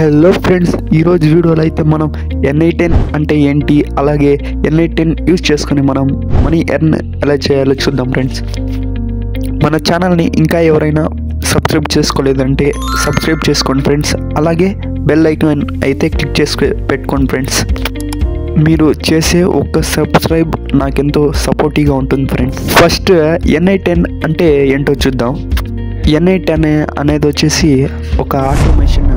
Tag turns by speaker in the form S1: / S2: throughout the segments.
S1: Hello friends, ఈరోజు వీడియోలో అయితే మనం NI10 అంటే ఏంటి, అలాగే NI10 యూజ్ చేసుకుని మనం మనీ ఎర్న్ ఎలా చేయాలో చూద్దాం ఫ్రెండ్స్. మన ఛానల్ని ఇంకా ఎవరైనా సబ్స్క్రైబ్ చేసుకోలేదంటే సబ్స్క్రైబ్ చేసుకోండి ఫ్రెండ్స్. అలాగే బెల్ ఐకాన్ అయితే క్లిక్ చేసి పెట్టుకోండి ఫ్రెండ్స్. మీరు చేసే ఒక సబ్స్క్రైబ్ నాకెంతో సపోర్టివ్గా ఉంటుంది ఫ్రెండ్స్. ఫస్ట్ NI10 అంటే ఏంటో చూద్దాం. NI10 అనేది వచ్చేసి ఒక ఆటోమేషన్.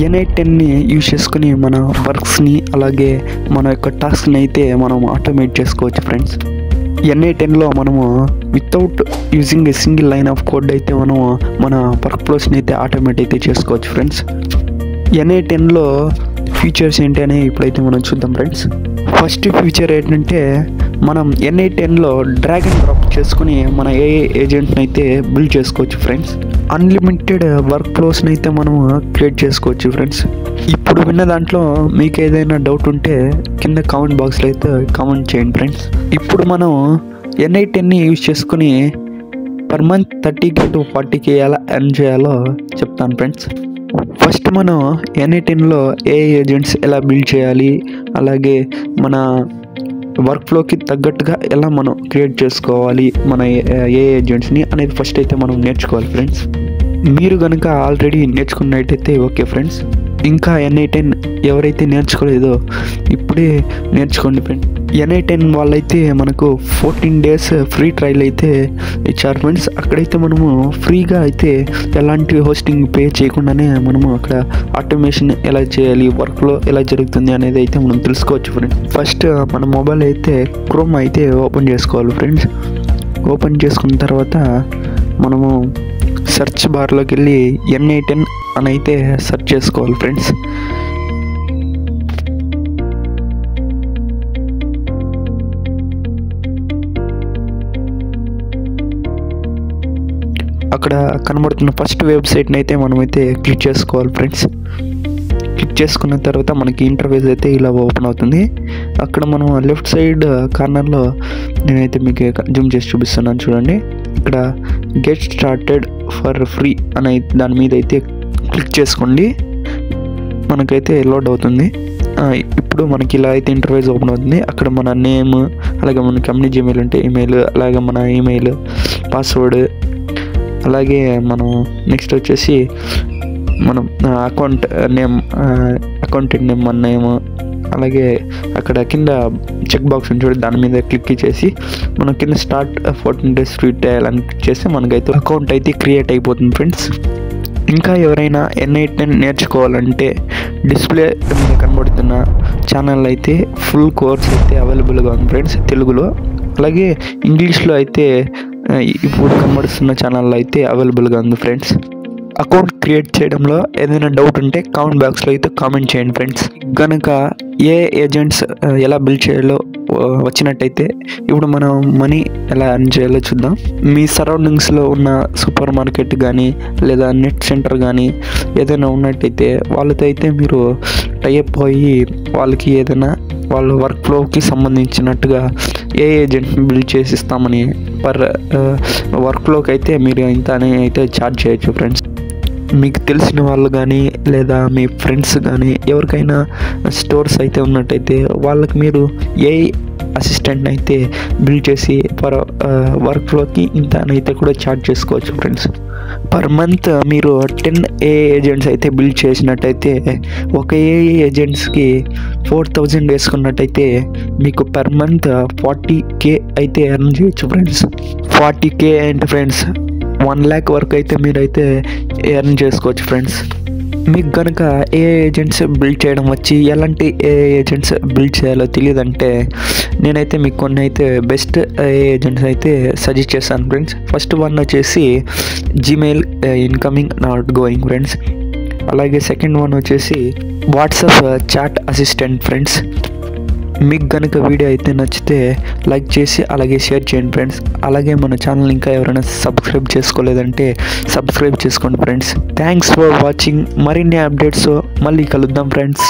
S1: NI10ని యూజ్ చేసుకుని మన వర్క్స్ని అలాగే మన యొక్క టాస్క్ని అయితే మనం ఆటోమేట్ చేసుకోవచ్చు ఫ్రెండ్స్. NI10లో మనము without using a single line of code అయితే మనము మన వర్క్ ఫ్లోస్ని అయితే ఆటోమేట్ అయితే చేసుకోవచ్చు ఫ్రెండ్స్. NI10లో ఫీచర్స్ ఏంటి అని ఇప్పుడైతే మనం చూద్దాం ఫ్రెండ్స్. ఫస్ట్ ఫీచర్ ఏంటంటే మనం NI10లో డ్రాగ్ అండ్ డ్రాప్ చేసుకుని మన ఏజెంట్ని అయితే బిల్డ్ చేసుకోవచ్చు ఫ్రెండ్స్. అన్లిమిటెడ్ వర్క్ ఫ్లోస్ని అయితే మనం క్రియేట్ చేసుకోవచ్చు ఫ్రెండ్స్. ఇప్పుడు విన్న దాంట్లో మీకు ఏదైనా డౌట్ ఉంటే కింద కామెంట్ బాక్స్లో అయితే కామెంట్ చేయండి ఫ్రెండ్స్. ఇప్పుడు మనం NI10ని యూజ్ చేసుకుని per month 30K to 40K ఎలా ఎర్న్ చేయాలో చెప్తాను ఫ్రెండ్స్. ఫస్ట్ మనం NI10లో ఏజెంట్స్ ఎలా బిల్డ్ చేయాలి, అలాగే మన వర్క్ ఫ్లోకి తగ్గట్టుగా ఎలా మనం క్రియేట్ చేసుకోవాలి మన ఏజెంట్స్ని అనేది ఫస్ట్ అయితే మనం నేర్చుకోవాలి ఫ్రెండ్స్. మీరు కనుక ఆల్రెడీ నేర్చుకున్నట్టయితే ఓకే ఫ్రెండ్స్. ఇంకా NI10 ఎవరైతే నేర్చుకోలేదో ఇప్పుడే నేర్చుకోండి ఫ్రెండ్స్. NI10 వాళ్ళైతే మనకు 14 days ఫ్రీ ట్రయల్ అయితే ఇచ్చారు ఫ్రెండ్స్. అక్కడైతే మనము ఫ్రీగా అయితే ఎలాంటి హోస్టింగ్ పే చేయకుండానే మనము అక్కడ ఆటోమేషన్ ఎలా చేయాలి, వర్క్లో ఎలా జరుగుతుంది అనేది అయితే మనం తెలుసుకోవచ్చు ఫ్రెండ్స్. ఫస్ట్ మన మొబైల్ అయితే క్రోమ్ అయితే ఓపెన్ చేసుకోవాలి ఫ్రెండ్స్. ఓపెన్ చేసుకున్న తర్వాత మనము సెర్చ్ బార్లోకి వెళ్ళి NI10 అని అయితే సెర్చ్ చేసుకోవాలి ఫ్రెండ్స్. అక్కడ కనబడుతున్న ఫస్ట్ వెబ్సైట్ని అయితే మనమైతే క్లిక్ చేసుకోవాలి ఫ్రెండ్స్. క్లిక్ చేసుకున్న తర్వాత మనకి ఇంటర్ఫేస్ అయితే ఇలా ఓపెన్ అవుతుంది. అక్కడ మనం లెఫ్ట్ సైడ్ కార్నర్లో నేనైతే మీకు జూమ్ చేసి చూపిస్తున్నాను చూడండి. ఇక్కడ గెట్ స్టార్టెడ్ ఫర్ ఫ్రీ అనే దాని మీద అయితే క్లిక్ చేసుకోండి. మనకైతే లోడ్ అవుతుంది. ఇప్పుడు మనకి ఇలా అయితే ఇంటర్ఫేస్ ఓపెన్ అవుతుంది. అక్కడ మన నేమ్, అలాగే మన కంపెనీ జీమెయిల్ అంటే ఈమెయిల్, అలాగే మన ఈమెయిల్ పాస్వర్డ్, అలాగే మనం నెక్స్ట్ వచ్చేసి మనం అకౌంటెంట్ నేమ్ మన నేమ్, అలాగే అక్కడ కింద చెక్ బాక్స్ ఉంటుంది దాని మీద క్లిక్ చేసి మనం కింద స్టార్ట్ 14 days ఫ్రీ ట్రయల్ అని క్లిక్ చేస్తే మనకైతే అకౌంట్ అయితే క్రియేట్ అయిపోతుంది ఫ్రెండ్స్. ఇంకా ఎవరైనా NI10 నేర్చుకోవాలంటే డిస్ప్లే మీద కనబడుతున్న ఛానల్ అయితే ఫుల్ కోర్స్ అయితే అవైలబుల్గా ఉంది ఫ్రెండ్స్ తెలుగులో. అలాగే ఇంగ్లీష్లో అయితే ఇప్పుడు కనబడుతున్న ఛానల్లో అయితే అవైలబుల్గా ఉంది ఫ్రెండ్స్. అకౌంట్ క్రియేట్ చేయడంలో ఏదైనా డౌట్ ఉంటే కామెంట్ బాక్స్లో అయితే కామెంట్ చేయండి ఫ్రెండ్స్. కనుక ఏ ఏజెంట్స్ ఎలా బిల్డ్ చేయాలో వచ్చినట్టయితే ఇప్పుడు మనం మనీ ఎలా ఎర్న్ చేయాలో చూద్దాం. మీ సరౌండింగ్స్లో ఉన్న సూపర్ మార్కెట్ కానీ లేదా నెట్ సెంటర్ కానీ ఏదైనా ఉన్నట్టయితే వాళ్ళతో అయితే మీరు టైఅప్ అయ్యి వాళ్ళకి ఏదైనా వాళ్ళ వర్క్ ఫ్లోకి సంబంధించినట్టుగా ఏ ఏజెంట్ని బిల్డ్ చేసి ఇస్తామని పర్ వర్క్ ఫ్లోకి అయితే మీరు ఇంత అని అయితే ఛార్జ్ చేయొచ్చు ఫ్రెండ్స్. మీకు తెలిసిన వాళ్ళు కానీ లేదా మీ ఫ్రెండ్స్ కానీ ఎవరికైనా స్టోర్స్ అయితే ఉన్నట్టయితే వాళ్ళకి మీరు ఏ అసిస్టెంట్ని అయితే బిల్డ్ చేసి పర్ వర్క్ ఫ్లోకి ఇంత అని అయితే కూడా ఛార్జ్ చేసుకోవచ్చు ఫ్రెండ్స్. పర్ మంత్ మీరు 10 ఏజెంట్స్ అయితే బిల్డ్ చేసినట్టయితే ఒక ఏజెంట్స్కి 4000 వేసుకున్నట్టయితే మీకు పర్ మంత్ 40K అయితే ఎర్న్ చేయొచ్చు ఫ్రెండ్స్. 40K అంటే ఫ్రెండ్స్ 1 lakh వరకు అయితే మీరైతే ఎర్న్ చేసుకోవచ్చు ఫ్రెండ్స్. మీకు కనుక ఏ ఏజెంట్స్ బిల్డ్ చేయడం వచ్చి ఎలాంటి ఏజెంట్స్ బిల్డ్ చేయాలో తెలియదంటే నేనైతే మీకు కొన్ని అయితే బెస్ట్ ఏజెంట్స్ అయితే సజెస్ట్ చేస్తాను ఫ్రెండ్స్. ఫస్ట్ వన్ వచ్చేసి Gmail incoming not going friends. అలాగే సెకండ్ వన్ వచ్చేసి వాట్సాప్ చాట్ అసిస్టెంట్ ఫ్రెండ్స్. మీకు కనుక వీడియో అయితే నచ్చితే లైక్ చేసి అలాగే షేర్ చేయండి ఫ్రెండ్స్. అలాగే మన ఛానల్ ఇంకా ఎవరైనా సబ్స్క్రైబ్ చేసుకోలేదంటే సబ్స్క్రైబ్ చేసుకోండి ఫ్రెండ్స్. Thanks for watching. మరిన్ని అప్డేట్స్ మళ్ళీ కలుద్దాం ఫ్రెండ్స్.